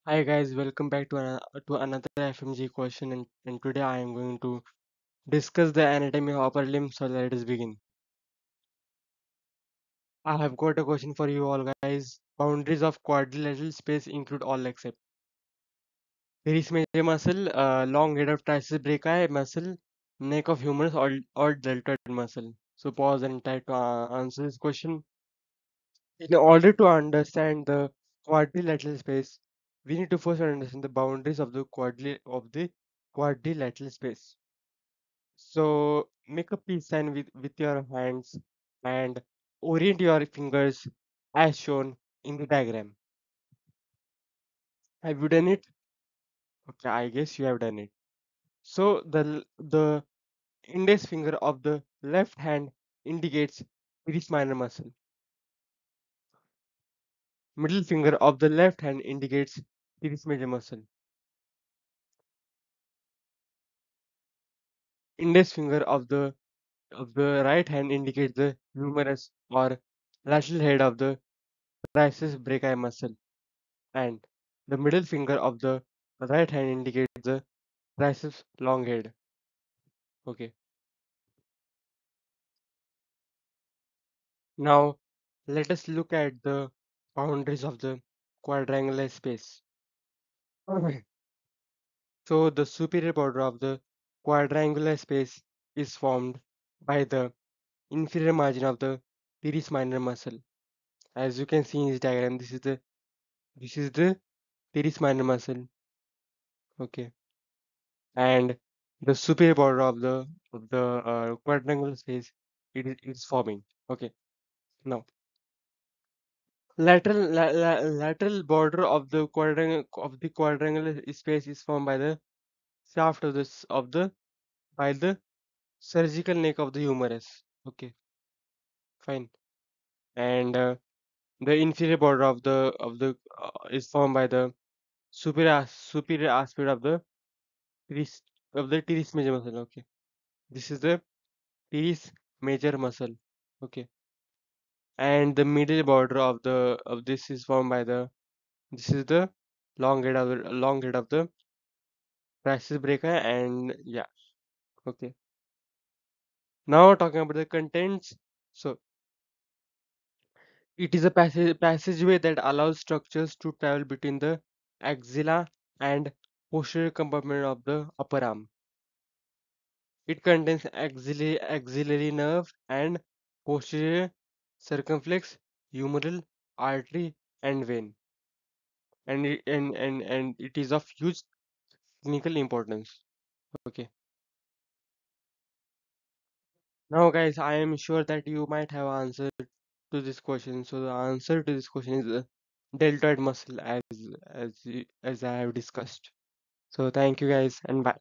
Hi guys, welcome back to another FMG question and today I am going to discuss the anatomy of upper limb, so let us begin. I have got a question for you all guys. Boundaries of quadrilateral space include all except teres major muscle, long head of triceps brachii muscle, neck of humerus or deltoid muscle. So pause and try to answer this question. In order to understand the quadrilateral space, we need to first understand the boundaries of the quadrilateral space. So make a peace sign with your hands and orient your fingers as shown in the diagram. Have you done it? Okay, I guess you have done it. So the index finger of the left hand indicates teres minor muscle. Middle finger of the left hand indicates teres major muscle. Index finger of the right hand indicates the humerus or lateral head of the triceps brachii muscle, and the middle finger of the right hand indicates the triceps long head. Okay. Now let us look at the boundaries of the quadrangular space. Okay. So the superior border of the quadrangular space is formed by the inferior margin of the teres minor muscle. As you can see in this diagram, this is the teres minor muscle. Okay. And the superior border of the quadrangular space it is forming. Okay. Now lateral border of the quadrangular space is formed by the shaft of the by the surgical neck of the humerus. Okay, fine. And the inferior border of the is formed by the superior aspect teres of the teres major muscle. Okay, this is the teres major muscle. Okay, and the middle border of this is formed by the this is the long head of the triceps brachii, and yeah. Okay, now talking about the contents. So it is a passageway that allows structures to travel between the axilla and posterior compartment of the upper arm. It contains axillary nerve and posterior circumflex, humeral, artery, and vein, and it is of huge clinical importance. Okay. Now, guys, I am sure that you might have answered to this question. So the answer to this question is deltoid muscle, as I have discussed. So thank you guys and bye.